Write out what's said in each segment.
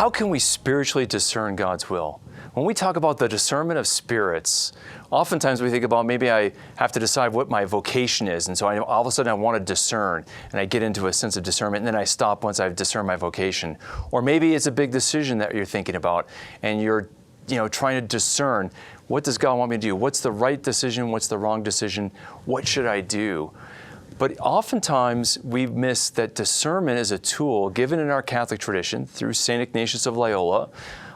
How can we spiritually discern God's will? When we talk about the discernment of spirits, oftentimes we think about maybe I have to decide what my vocation is, and so all of a sudden I want to discern, and I get into a sense of discernment, and then I stop once I've discerned my vocation. Or maybe it's a big decision that you're thinking about, and you're trying to discern, what does God want me to do? What's the right decision? What's the wrong decision? What should I do? But oftentimes we miss that discernment is a tool given in our Catholic tradition through Saint Ignatius of Loyola,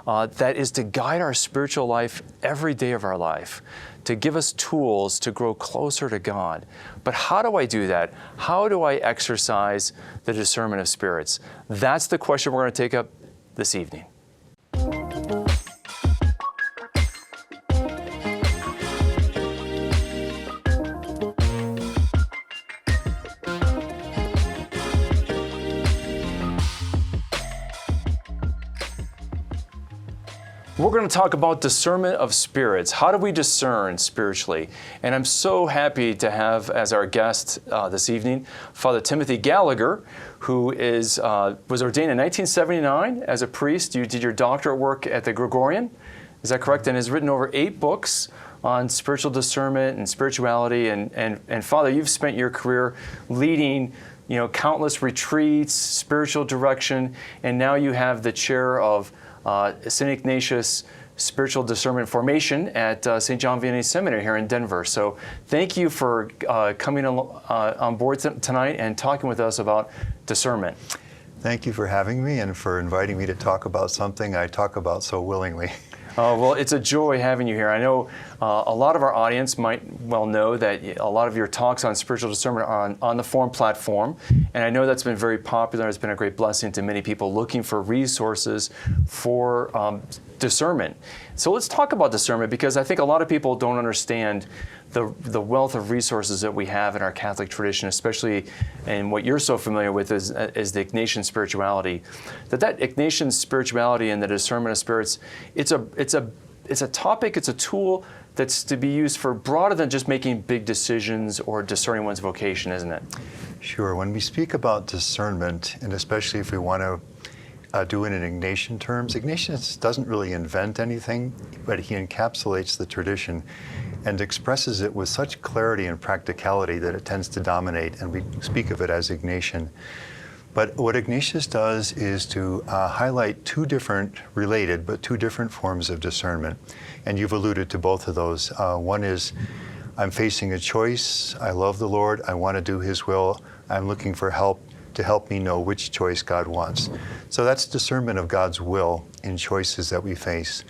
that is to guide our spiritual life every day of our life, to give us tools to grow closer to God. But how do I do that? How do I exercise the discernment of spirits? That's the question we're going to take up this evening. We're going to talk about discernment of spirits. How do we discern spiritually? And I'm so happy to have as our guest this evening, Father Timothy Gallagher, who was ordained in 1979 as a priest. You did your doctorate work at the Gregorian, is that correct? And has written over 8 books on spiritual discernment and spirituality. And Father, you've spent your career leading countless retreats, spiritual direction, and now you have the chair of Saint Ignatius Spiritual Discernment Formation at St. Vianney Seminary here in Denver. So thank you for coming on board tonight and talking with us about discernment. Thank you for having me and for inviting me to talk about something I talk about so willingly. Well, it's a joy having you here. I know a lot of our audience might well know that a lot of your talks on spiritual discernment are on the Form platform, and I know that's been very popular. It's been a great blessing to many people looking for resources for discernment. So let's talk about discernment, because I think a lot of people don't understand the wealth of resources that we have in our Catholic tradition, especially in what you're so familiar with is the Ignatian spirituality. That Ignatian spirituality and the discernment of spirits, it's a topic, it's a tool that's to be used for broader than just making big decisions or discerning one's vocation, isn't it? Sure. When we speak about discernment, and especially if we want to do it in Ignatian terms, Ignatius doesn't really invent anything, but he encapsulates the tradition and expresses it with such clarity and practicality that it tends to dominate, and we speak of it as Ignatian. But what Ignatius does is to highlight 2 different forms of discernment. And you've alluded to both of those. One is, I'm facing a choice. I love the Lord. I want to do His will. I'm looking for help to help me know which choice God wants. So that's discernment of God's will in choices that we face.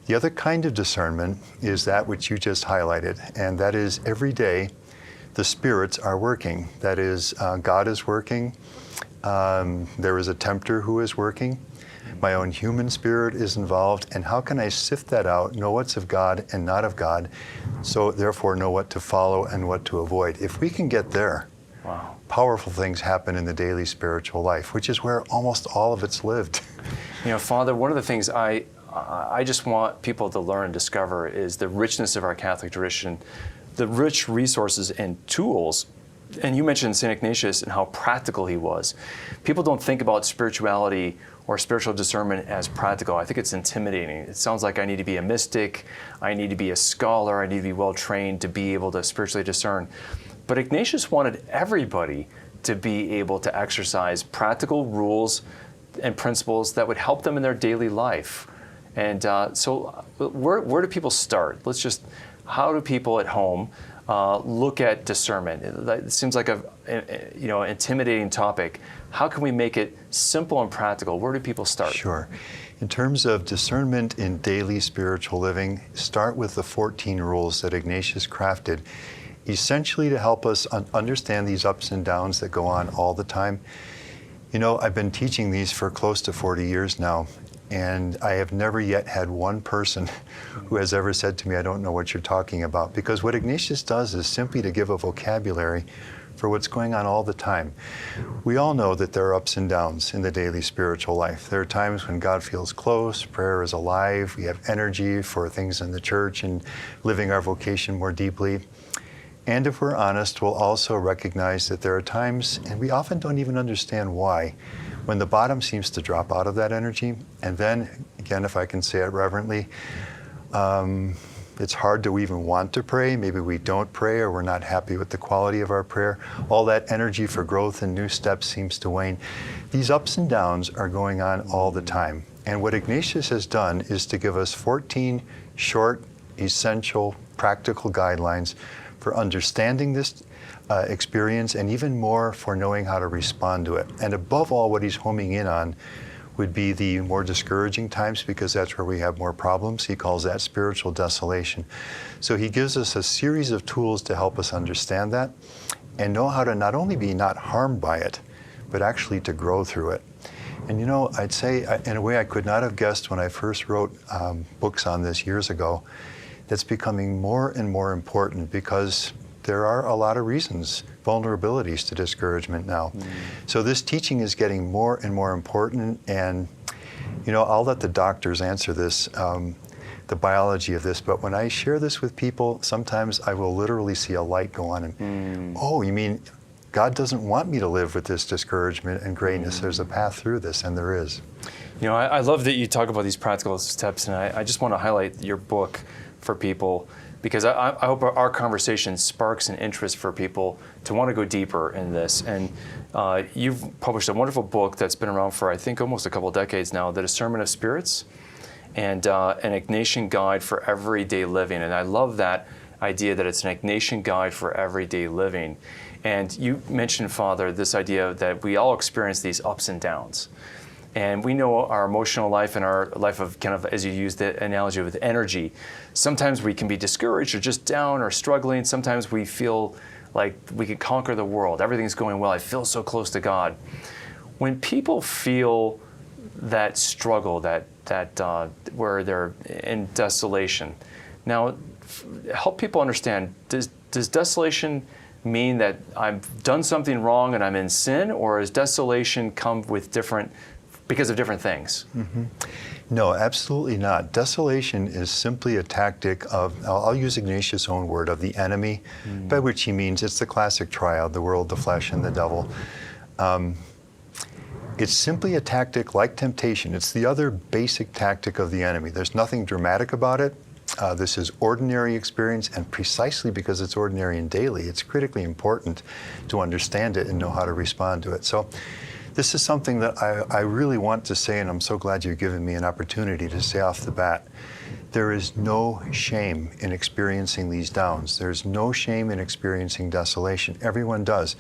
The other kind of discernment is that which you just highlighted, and that is every day the spirits are working. That is, God is working. There is a tempter who is working. My own human spirit is involved, and how can I sift that out, know what's of God and not of God, so therefore know what to follow and what to avoid. If we can get there, wow, powerful things happen in the daily spiritual life, which is where almost all of it's lived. Father, one of the things I just want people to learn and discover is the richness of our Catholic tradition, the rich resources and tools. And you mentioned St. Ignatius and how practical he was. People don't think about spirituality or spiritual discernment as practical. I think it's intimidating. It sounds like I need to be a mystic, I need to be a scholar, I need to be well trained to be able to spiritually discern. But Ignatius wanted everybody to be able to exercise practical rules and principles that would help them in their daily life. And so where do people start? How do people at home look at discernment? It seems like an intimidating topic. How can we make it simple and practical? Where do people start? Sure. In terms of discernment in daily spiritual living, start with the 14 rules that Ignatius crafted, essentially to help us understand these ups and downs that go on all the time. I've been teaching these for close to 40 years now, and I have never yet had one person who has ever said to me, I don't know what you're talking about. Because what Ignatius does is simply to give a vocabulary for what's going on all the time. We all know that there are ups and downs in the daily spiritual life. There are times when God feels close, prayer is alive, we have energy for things in the church and living our vocation more deeply. And if we're honest, we'll also recognize that there are times, and we often don't even understand why, when the bottom seems to drop out of that energy, and then, again, if I can say it reverently, it's hard to even want to pray. Maybe we don't pray, or we're not happy with the quality of our prayer. All that energy for growth and new steps seems to wane. These ups and downs are going on all the time. And what Ignatius has done is to give us 14 short, essential, practical guidelines for understanding this experience, and even more for knowing how to respond to it. And above all, what he's homing in on would be the more discouraging times, because that's where we have more problems. He calls that spiritual desolation. So he gives us a series of tools to help us understand that and know how to not only be not harmed by it, but actually to grow through it. And you know, I'd say, in a way I could not have guessed when I first wrote books on this years ago, that's becoming more and more important, because there are a lot of reasons, vulnerabilities to discouragement now. So this teaching is getting more and more important, and you know, I'll let the doctors answer this, the biology of this, but when I share this with people, sometimes I will literally see a light go on and, oh, you mean God doesn't want me to live with this discouragement and grayness. There's a path through this, and there is. You know, I love that you talk about these practical steps, and I just want to highlight your book for people, because I hope our conversation sparks an interest for people to want to go deeper in this. And you've published a wonderful book that's been around for, I think, almost a couple of decades now, The Discernment of Spirits, and an Ignatian Guide for Everyday Living. And I love that idea that it's an Ignatian Guide for Everyday Living. And you mentioned, Father, this idea that we all experience these ups and downs. And we know our emotional life and our life of, kind of, as you used the analogy with energy, sometimes we can be discouraged or just down or struggling. Sometimes we feel like we can conquer the world. Everything's going well. I feel so close to God. When people feel that struggle, that where they're in desolation, now help people understand, does desolation mean that I've done something wrong and I'm in sin, or does desolation come with because of different things? No, absolutely not. Desolation is simply a tactic of, I'll use Ignatius' own word, of the enemy, by which he means it's the classic triad, the world, the flesh, and the devil. It's simply a tactic like temptation. It's the other basic tactic of the enemy. There's nothing dramatic about it. This is ordinary experience, and precisely because it's ordinary and daily, it's critically important to understand it and know how to respond to it. So this is something that I really want to say, and I'm so glad you've given me an opportunity to say off the bat. There is no shame in experiencing these downs. There's no shame in experiencing desolation. Everyone does.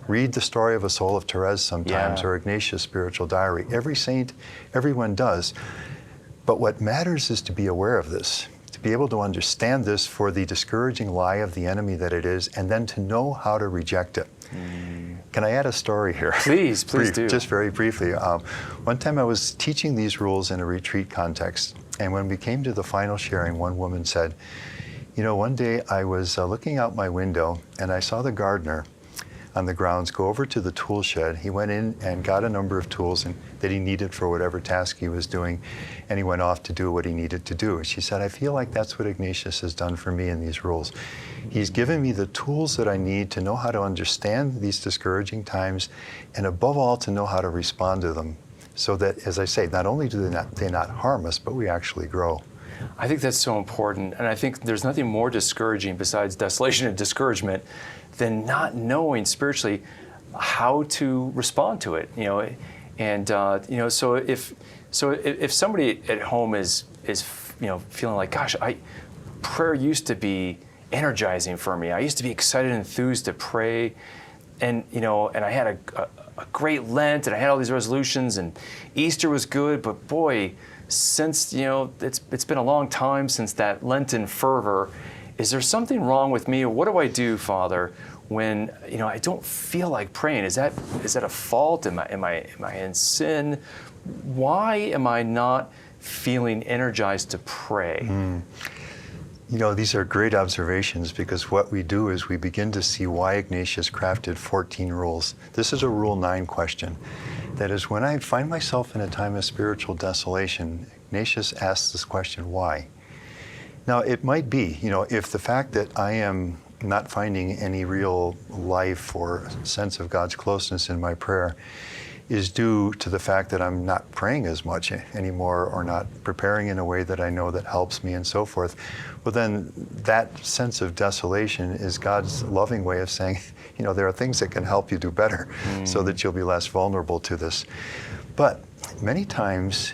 Read the story of a soul of Therese sometimes, or Ignatius' spiritual diary. Every saint, everyone does. But what matters is to be aware of this, to be able to understand this for the discouraging lie of the enemy that it is, and then to know how to reject it. Can I add a story here? Please do. Just very briefly. One time I was teaching these rules in a retreat context, and when we came to the final sharing, one woman said, you know, one day I was looking out my window and I saw the gardener on the grounds go over to the tool shed. He went in and got a number of tools that he needed for whatever task he was doing, and he went off to do what he needed to do. And she said, I feel like that's what Ignatius has done for me in these rules. He's given me the tools that I need to know how to understand these discouraging times, and above all, to know how to respond to them, so that, as I say, not only do they not harm us, but we actually grow. I think that's so important, and I think there's nothing more discouraging besides desolation and discouragement than not knowing spiritually how to respond to it. You know, and you know, so if somebody at home is feeling like, gosh, prayer used to be energizing for me. I used to be excited and enthused to pray, and I had a great Lent, and I had all these resolutions, and Easter was good, but boy, since it's been a long time since that Lenten fervor. Is there something wrong with me, or what do I do, Father, when I don't feel like praying? Is that a fault? Am I in sin? Why am I not feeling energized to pray? These are great observations, because what we do is we begin to see why Ignatius crafted 14 rules. This is a Rule 9 question. That is, when I find myself in a time of spiritual desolation, Ignatius asks this question, why? Now, it might be, if the fact that I am not finding any real life or sense of God's closeness in my prayer is due to the fact that I'm not praying as much anymore or not preparing in a way that I know that helps me and so forth, well then that sense of desolation is God's loving way of saying, there are things that can help you do better so that you'll be less vulnerable to this. But many times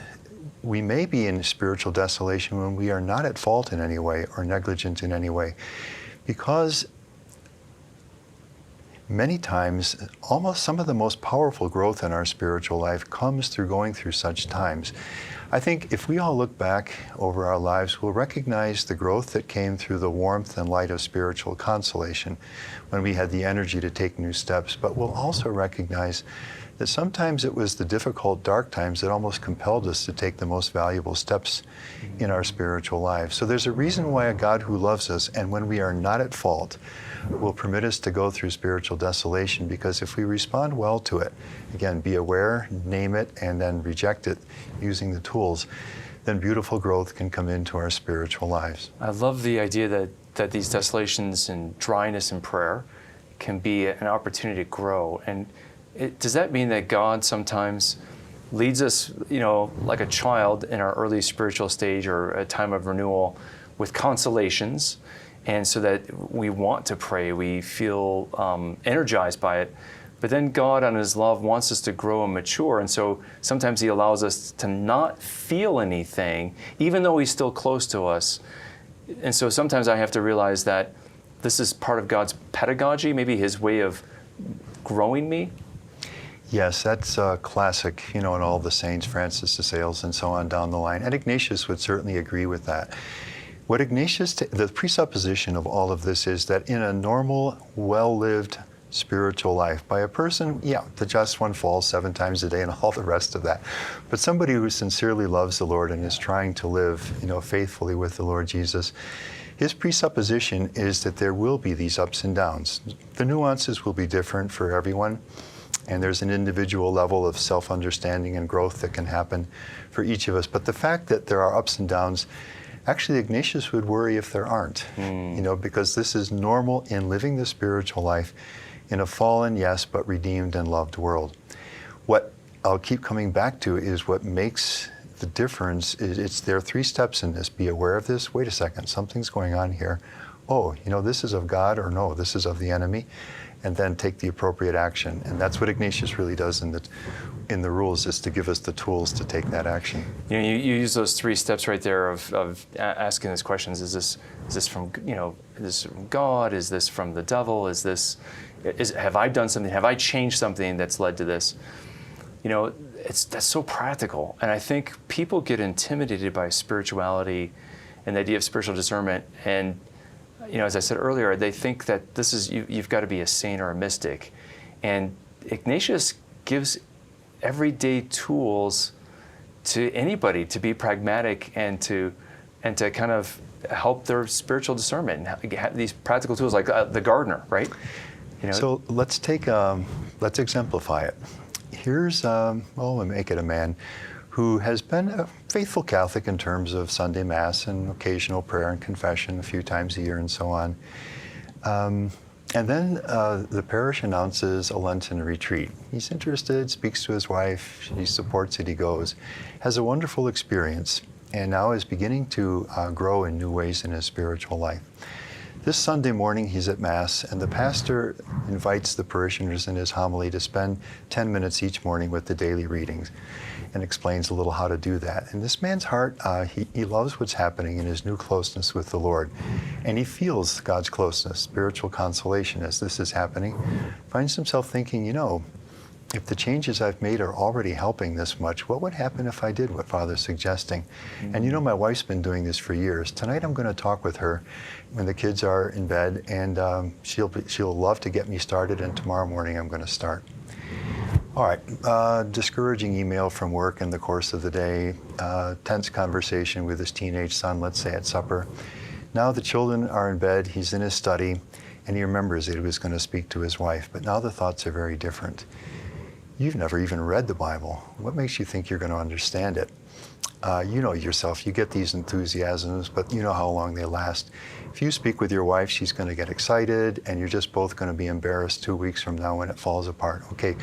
we may be in spiritual desolation when we are not at fault in any way or negligent in any way, because many times, almost some of the most powerful growth in our spiritual life comes through going through such times. I think if we all look back over our lives, we'll recognize the growth that came through the warmth and light of spiritual consolation when we had the energy to take new steps. But we'll also recognize that sometimes it was the difficult, dark times that almost compelled us to take the most valuable steps in our spiritual lives. So there's a reason why a God who loves us, and when we are not at fault, will permit us to go through spiritual desolation, because if we respond well to it, again, be aware, name it, and then reject it using the tools, then beautiful growth can come into our spiritual lives. I love the idea that these desolations and dryness in prayer can be an opportunity to grow. And does that mean that God sometimes leads us, like a child in our early spiritual stage or a time of renewal with consolations, and so that we want to pray, we feel energized by it, but then God on His love wants us to grow and mature, and so sometimes He allows us to not feel anything, even though He's still close to us. And so sometimes I have to realize that this is part of God's pedagogy, maybe His way of growing me. Yes, that's classic, in all the saints, Francis de Sales and so on down the line. And Ignatius would certainly agree with that. What Ignatius, the presupposition of all of this is that in a normal, well-lived spiritual life by a person, the just one falls 7 times a day and all the rest of that. But somebody who sincerely loves the Lord and is trying to live, faithfully with the Lord Jesus, his presupposition is that there will be these ups and downs. The nuances will be different for everyone, and there's an individual level of self-understanding and growth that can happen for each of us. But the fact that there are ups and downs, actually Ignatius would worry if there aren't, because this is normal in living the spiritual life in a fallen, yes, but redeemed and loved world. What I'll keep coming back to is what makes the difference is there are 3 steps in this. Be aware of this. Wait a second, something's going on here. Oh, this is of God, or no, this is of the enemy. And then take the appropriate action. And that's what Ignatius really does in the rules, is to give us the tools to take that action. You use those 3 steps right there of asking these questions. Is this from is this from God? Is this from the devil? Have I done something? Have I changed something that's led to this? That's so practical. And I think people get intimidated by spirituality and the idea of spiritual discernment. And as I said earlier, they think that this is you've got to be a saint or a mystic. And Ignatius gives everyday tools to anybody to be pragmatic and to kind of help their spiritual discernment and have these practical tools like the gardener, right? So let's exemplify it. Here's, we'll make it a man who has been a faithful Catholic in terms of Sunday Mass and occasional prayer and confession a few times a year and so on. And then the parish announces a Lenten retreat. He's interested, speaks to his wife, she supports it, he goes, has a wonderful experience, and now is beginning to grow in new ways in his spiritual life. This Sunday morning, he's at Mass, and the pastor invites the parishioners in his homily to spend 10 minutes each morning with the daily readings, and explains a little how to do that. And this man's heart, he loves what's happening in his new closeness with the Lord. And he feels God's closeness, spiritual consolation as this is happening. Finds himself thinking, if the changes I've made are already helping this much, what would happen if I did what Father's suggesting? And my wife's been doing this for years. Tonight I'm going to talk with her when the kids are in bed, and she'll love to get me started, and tomorrow morning I'm going to start. All right, discouraging email from work in the course of the day, tense conversation with his teenage son, let's say at supper. Now the children are in bed, he's in his study, and he remembers that he was going to speak to his wife, but now the thoughts are very different. You've never even read the Bible. What makes you think you're going to understand it? You know yourself, you get these enthusiasms, but you know how long they last. If you speak with your wife, she's going to get excited, and you're just both going to be embarrassed 2 weeks from now when it falls apart. Okay,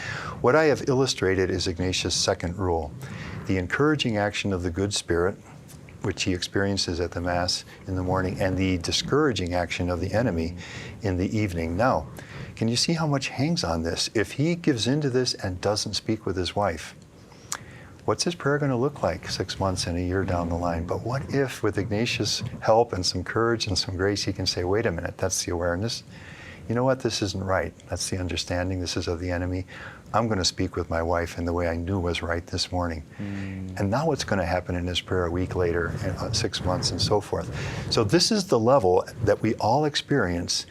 what I have illustrated is Ignatius' second rule, the encouraging action of the good spirit, which he experiences at the Mass in the morning, and the discouraging action of the enemy in the evening. Now, can you see how much hangs on this? If he gives into this and doesn't speak with his wife, what's his prayer going to look like 6 months and a year down the line? But what if, with Ignatius' help and some courage and some grace, he can say, wait a minute, that's the awareness. You know what, this isn't right. That's the understanding. This is of the enemy. I'm going to speak with my wife in the way I knew was right this morning. And now what's going to happen in his prayer a week later, 6 months, and so forth. So this is the level that we all experience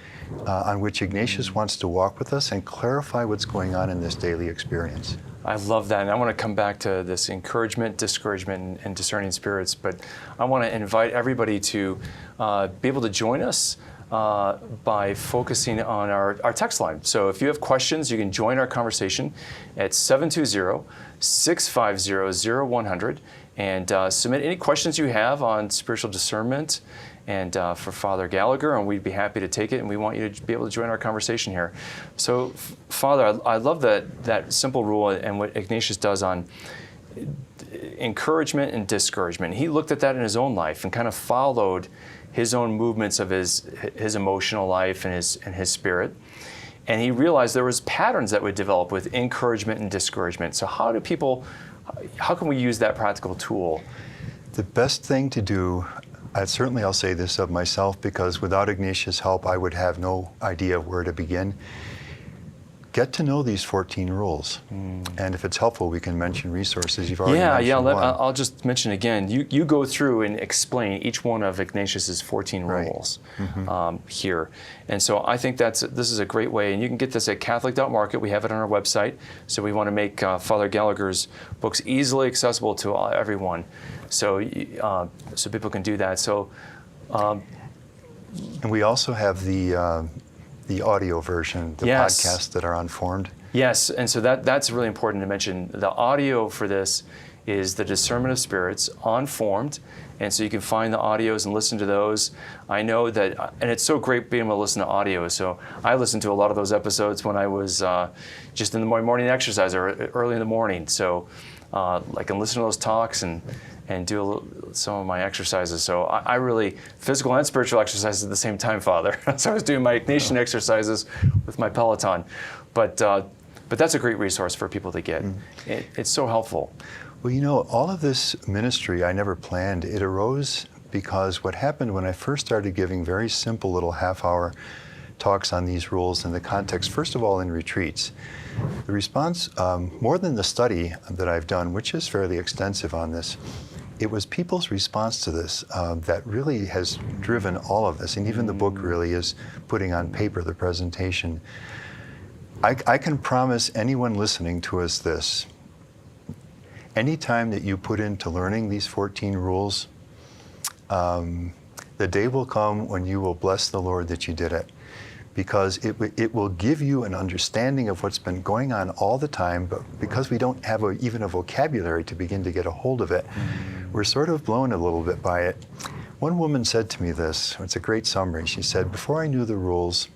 on which Ignatius wants to walk with us and clarify what's going on in this daily experience. I love that, and I want to come back to this encouragement, discouragement, and discerning spirits, but I want to invite everybody to be able to join us by focusing on our text line. So if you have questions, you can join our conversation at 720-650-0100 and submit any questions you have on spiritual discernment and for Father Gallagher, and we'd be happy to take it, and we want you to be able to join our conversation here. So, Father, I love that simple rule and what Ignatius does on encouragement and discouragement. He looked at that in his own life and kind of followed his own movements of his emotional life and his spirit. And he realized there was patterns that would develop with encouragement and discouragement. So how can we use that practical tool? The best thing to do, I'll say this of myself, because without Ignatius' help, I would have no idea of where to begin. Get to know these 14 rules. And if it's helpful, we can mention resources. You've already mentioned one. I'll just mention again, you go through and explain each one of Ignatius's 14 rules here. And so I think this is a great way, and you can get this at Catholic.market. We have it on our website. So we want to make Father Gallagher's books easily accessible to everyone. So people can do that. So, and we also have the audio version, the podcasts that are on Formed. Yes, and so that's really important to mention. The audio for this is the Discernment of Spirits on Formed, and so you can find the audios and listen to those. I know that, and it's so great being able to listen to audio. So I listened to a lot of those episodes when I was just in the morning exercise or early in the morning. So I can listen to those talks and do some of my exercises. So I really, physical and spiritual exercises at the same time, Father. So I was doing my Ignatian exercises with my Peloton. But that's a great resource for people to get. It's so helpful. Well, you know, all of this ministry I never planned. It arose because what happened when I first started giving very simple little half-hour talks on these rules in the context, first of all, in retreats. The response, more than the study that I've done, which is fairly extensive on this, it was people's response to this that really has driven all of this, and even the book really is putting on paper the presentation. I can promise anyone listening to us this. Any time that you put into learning these 14 rules, the day will come when you will bless the Lord that you did it, because it will give you an understanding of what's been going on all the time, but because we don't have even a vocabulary to begin to get a hold of it, we're sort of blown a little bit by it. One woman said to me this, it's a great summary. She said, before I knew the rules,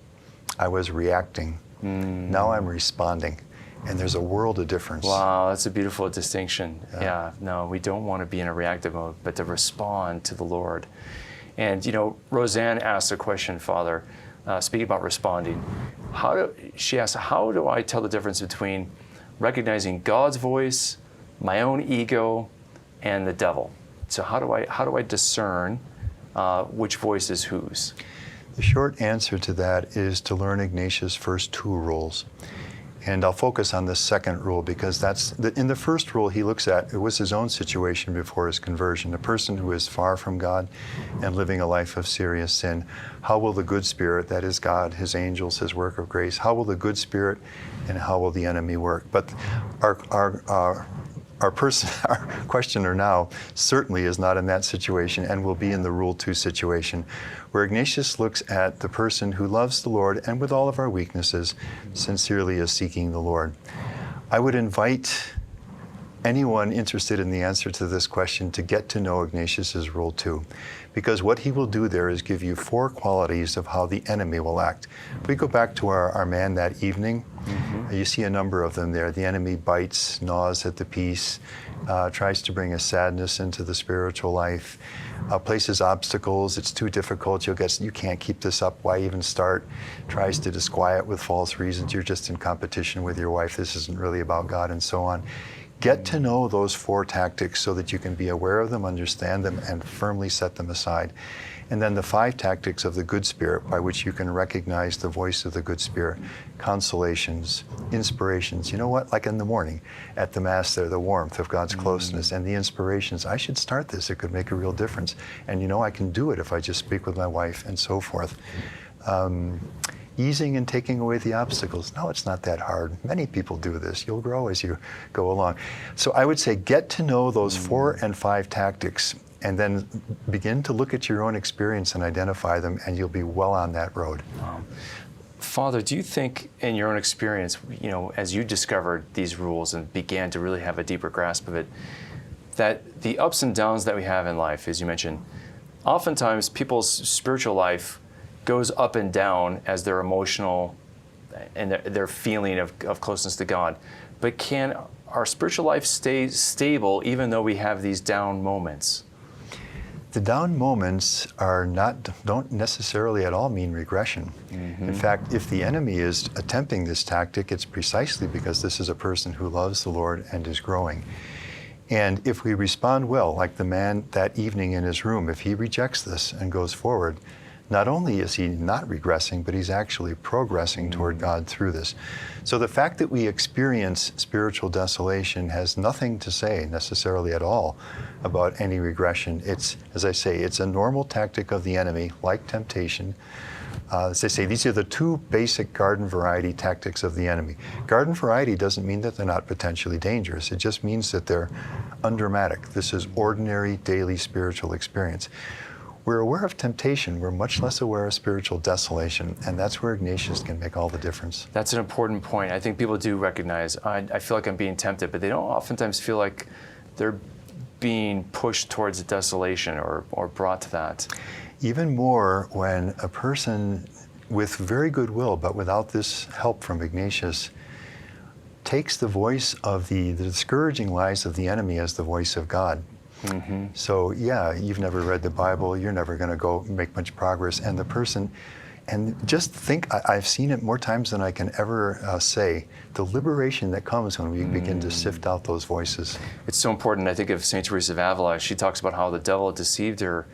I was reacting. Now I'm responding. And there's a world of difference. Wow, that's a beautiful distinction. Yeah, no, we don't want to be in a reactive mode, but to respond to the Lord. And, you know, Roseanne asked a question, Father, speaking about responding. She asked, how do I tell the difference between recognizing God's voice, my own ego, and the devil? So how do I discern which voice is whose? The short answer to that is to learn Ignatius' first 2 rules. And I'll focus on the second rule, because in the first rule he looks at, it was his own situation before his conversion, a person who is far from God and living a life of serious sin. How will the good spirit, that is God, his angels, his work of grace, how will the good spirit and how will the enemy work? But our questioner now certainly is not in that situation and will be in the Rule 2 situation, where Ignatius looks at the person who loves the Lord and with all of our weaknesses sincerely is seeking the Lord. I would invite anyone interested in the answer to this question to get to know Ignatius's Rule 2. Because what he will do there is give you 4 qualities of how the enemy will act. If we go back to our man that evening, you see a number of them there. The enemy bites, gnaws at the peace, tries to bring a sadness into the spiritual life, places obstacles. It's too difficult. You can't keep this up. Why even start? Tries to disquiet with false reasons. You're just in competition with your wife. This isn't really about God, and so on. Get to know those 4 tactics so that you can be aware of them, understand them, and firmly set them aside. And then the 5 tactics of the good spirit by which you can recognize the voice of the good spirit. Consolations, inspirations. You know what? Like in the morning at the Mass there, the warmth of God's closeness and the inspirations. I should start this. It could make a real difference. And you know, I can do it if I just speak with my wife, and so forth. Easing and taking away the obstacles. No, it's not that hard. Many people do this. You'll grow as you go along. So I would say get to know those 4 and 5 tactics, and then begin to look at your own experience and identify them, and you'll be well on that road. Father, do you think in your own experience, you know, as you discovered these rules and began to really have a deeper grasp of it, that the ups and downs that we have in life, as you mentioned, oftentimes people's spiritual life goes up and down as their emotional and their feeling of closeness to God. But can our spiritual life stay stable even though we have these down moments? The down moments don't necessarily at all mean regression. In fact, if the enemy is attempting this tactic, it's precisely because this is a person who loves the Lord and is growing. And if we respond well, like the man that evening in his room, if he rejects this and goes forward, not only is he not regressing, but he's actually progressing toward God through this. So the fact that we experience spiritual desolation has nothing to say necessarily at all about any regression. It's, as I say, it's a normal tactic of the enemy, like temptation. As they say, these are the 2 basic garden variety tactics of the enemy. Garden variety doesn't mean that they're not potentially dangerous. It just means that they're undramatic. This is ordinary daily spiritual experience. We're aware of temptation. We're much less aware of spiritual desolation, and that's where Ignatius can make all the difference. That's an important point. I think people do recognize, I feel like I'm being tempted, but they don't oftentimes feel like they're being pushed towards desolation or brought to that. Even more when a person with very good will, but without this help from Ignatius, takes the voice of the discouraging lies of the enemy as the voice of God. So yeah, you've never read the Bible, you're never going to go make much progress, and the person, and just think, I've seen it more times than I can ever say, the liberation that comes when we begin to sift out those voices. It's so important. I think of Saint Teresa of Avila. She talks about how the devil deceived her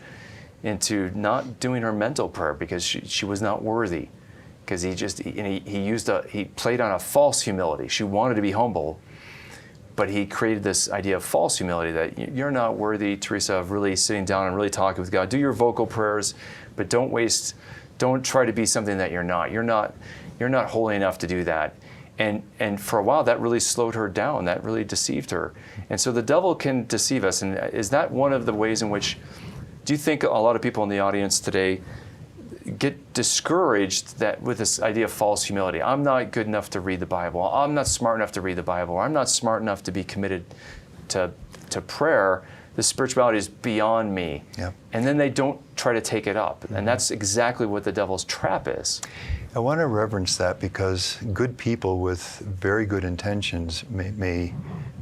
into not doing her mental prayer because she was not worthy, because he played on a false humility. She wanted to be humble, but he created this idea of false humility, that you're not worthy, Teresa, of really sitting down and really talking with God. Do your vocal prayers, but don't try to be something that you're not. You're not holy enough to do that. And for a while, that really slowed her down. That really deceived her. And so the devil can deceive us. And is that one of the ways in which, do you think a lot of people in the audience today get discouraged with this idea of false humility? I'm not good enough to read the Bible. I'm not smart enough to read the Bible. I'm not smart enough to be committed to prayer. The spirituality is beyond me. Yep. And then they don't try to take it up. And that's exactly what the devil's trap is. I want to reverence that, because good people with very good intentions may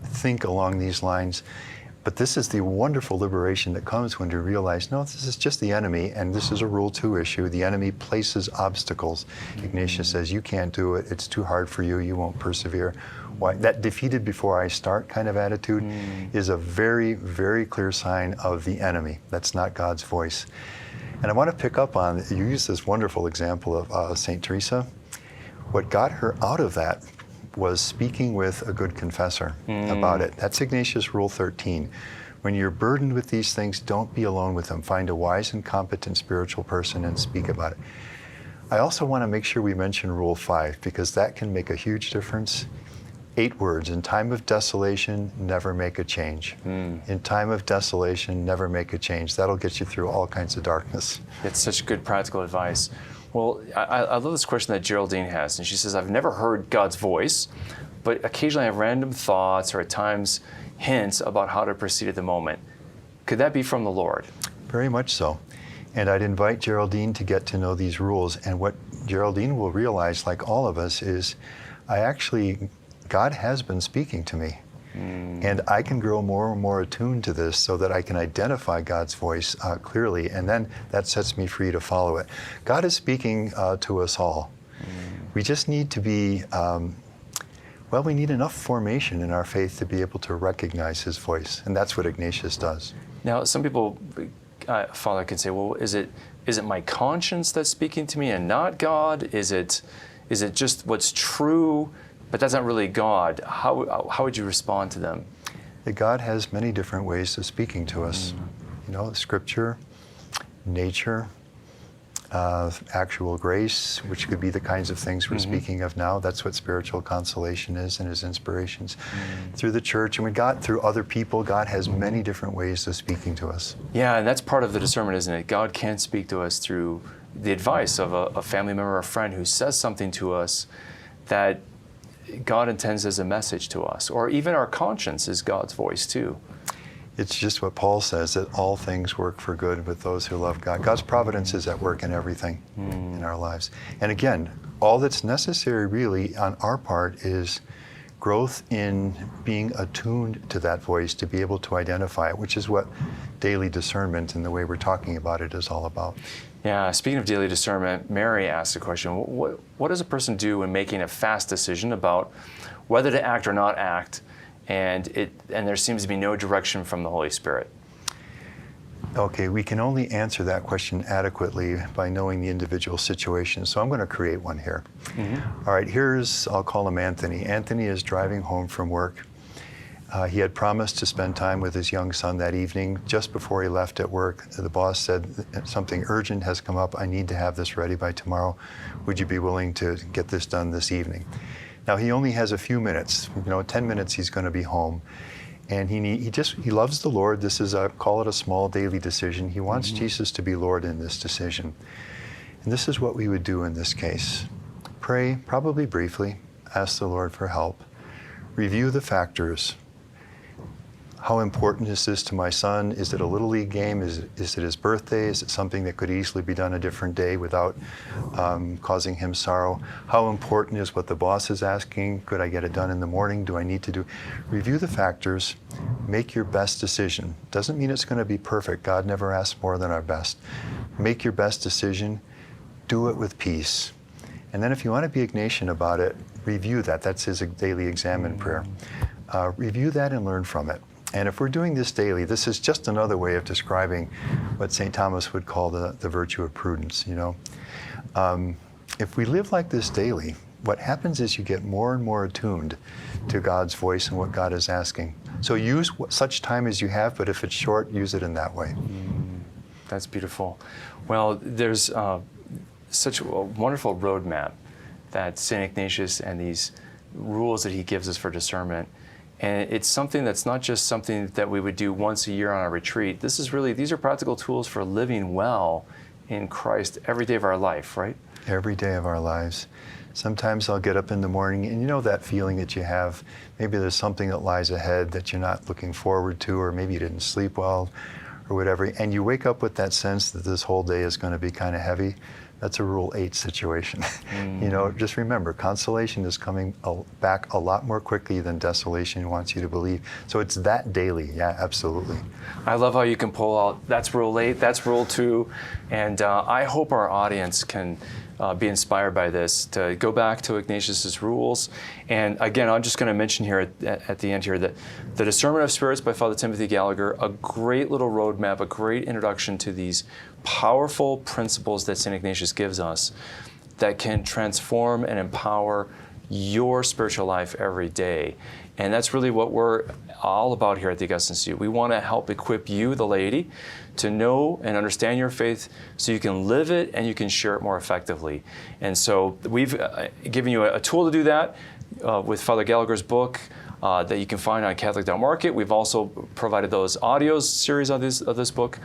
think along these lines. But this is the wonderful liberation that comes when you realize, no, this is just the enemy, and this is a Rule 2 issue. The enemy places obstacles. Ignatius says, you can't do it, it's too hard for you, you won't persevere. Why? That defeated before I start kind of attitude is a very, very clear sign of the enemy. That's not God's voice. And I want to pick up on, you use this wonderful example of St. Teresa. What got her out of that was speaking with a good confessor about it. That's Ignatius Rule 13. When you're burdened with these things, don't be alone with them. Find a wise and competent spiritual person and speak about it. I also want to make sure we mention Rule 5, because that can make a huge difference. 8 words: in time of desolation, never make a change. In time of desolation, never make a change. That'll get you through all kinds of darkness. It's such good practical advice. Well, I love this question that Geraldine has, and she says, I've never heard God's voice, but occasionally I have random thoughts, or at times, hints about how to proceed at the moment. Could that be from the Lord? Very much so. And I'd invite Geraldine to get to know these rules. And what Geraldine will realize, like all of us, is God has been speaking to me. And I can grow more and more attuned to this so that I can identify God's voice clearly, and then that sets me free to follow it. God is speaking to us all. We just need to be, we need enough formation in our faith to be able to recognize his voice, and that's what Ignatius does. Now, some people, Father, can say, well, is it my conscience that's speaking to me and not God? Is it just what's true, but that's not really God? How would you respond to them? God has many different ways of speaking to us. Scripture, nature, actual grace, which could be the kinds of things we're speaking of now. That's what spiritual consolation is, and his inspirations. Through the church, and through other people, God has many different ways of speaking to us. Yeah, and that's part of the discernment, isn't it? God can speak to us through the advice of a family member or a friend who says something to us that God intends as a message to us. Or even our conscience is God's voice too. It's just what Paul says, that all things work for good with those who love God. God's providence is at work in everything in our lives. And again, all that's necessary really on our part is growth in being attuned to that voice, to be able to identify it, which is what daily discernment and the way we're talking about it is all about. Yeah, speaking of daily discernment, Mary asked a question, what does a person do when making a fast decision about whether to act or not act, and there seems to be no direction from the Holy Spirit? Okay, we can only answer that question adequately by knowing the individual situation, so I'm going to create one here. All right, I'll call him Anthony. Anthony is driving home from work. He had promised to spend time with his young son that evening. Just before he left at work, the boss said, something urgent has come up. I need to have this ready by tomorrow. Would you be willing to get this done this evening? Now, he only has a few minutes. 10 minutes he's going to be home. And he loves the Lord. This is call it a small daily decision. He wants Jesus to be Lord in this decision. And this is what we would do in this case. Pray, probably briefly, ask the Lord for help. Review the factors. How important is this to my son? Is it a Little League game? Is it his birthday? Is it something that could easily be done a different day without causing him sorrow? How important is what the boss is asking? Could I get it done in the morning? Do I need to do? Review the factors. Make your best decision. Doesn't mean it's going to be perfect. God never asks more than our best. Make your best decision. Do it with peace. And then if you want to be Ignatian about it, review that. That's his daily exam and prayer. Review that and learn from it. And if we're doing this daily, this is just another way of describing what St. Thomas would call the virtue of prudence, If we live like this daily, what happens is you get more and more attuned to God's voice and what God is asking. So use such time as you have, but if it's short, use it in that way. That's beautiful. Well, there's such a wonderful roadmap that St. Ignatius and these rules that he gives us for discernment. And it's something that's not just something that we would do once a year on a retreat. These are practical tools for living well in Christ every day of our life, right? Every day of our lives. Sometimes I'll get up in the morning and that feeling that you have, maybe there's something that lies ahead that you're not looking forward to, or maybe you didn't sleep well or whatever, and you wake up with that sense that this whole day is going to be kind of heavy. That's a Rule 8 situation. Just remember, consolation is coming back a lot more quickly than desolation wants you to believe. So it's that daily, yeah, absolutely. I love how you can pull out, that's Rule 8, that's Rule 2, and I hope our audience can be inspired by this, to go back to Ignatius's rules. And again, I'm just going to mention here at the end here that The Discernment of Spirits by Father Timothy Gallagher, a great little roadmap, a great introduction to these powerful principles that St. Ignatius gives us that can transform and empower your spiritual life every day. And that's really what we're all about here at the Augustine Institute. We want to help equip you, the laity, to know and understand your faith so you can live it and you can share it more effectively. And so we've given you a tool to do that with Father Gallagher's book that you can find on Catholic.market. We've also provided those audio series of this book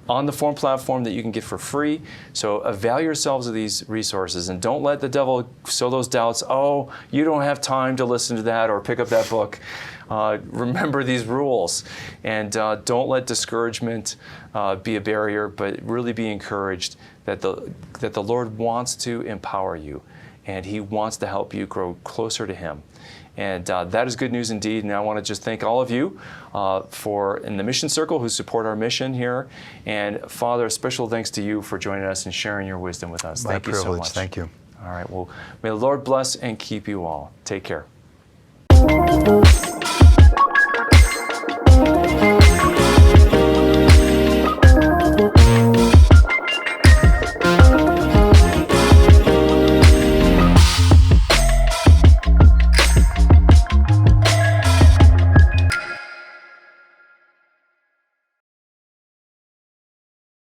on the Form platform that you can get for free. So avail yourselves of these resources and don't let the devil sow those doubts. Oh, you don't have time to listen to that or pick up that book. remember these rules, and don't let discouragement be a barrier, but really be encouraged that the Lord wants to empower you, and He wants to help you grow closer to Him. And that is good news indeed. And I want to just thank all of you in the Mission Circle who support our mission here. And Father, special thanks to you for joining us and sharing your wisdom with us. My Thank you so privilege. much. Thank you. All right. Well, may the Lord bless and keep you all. Take care.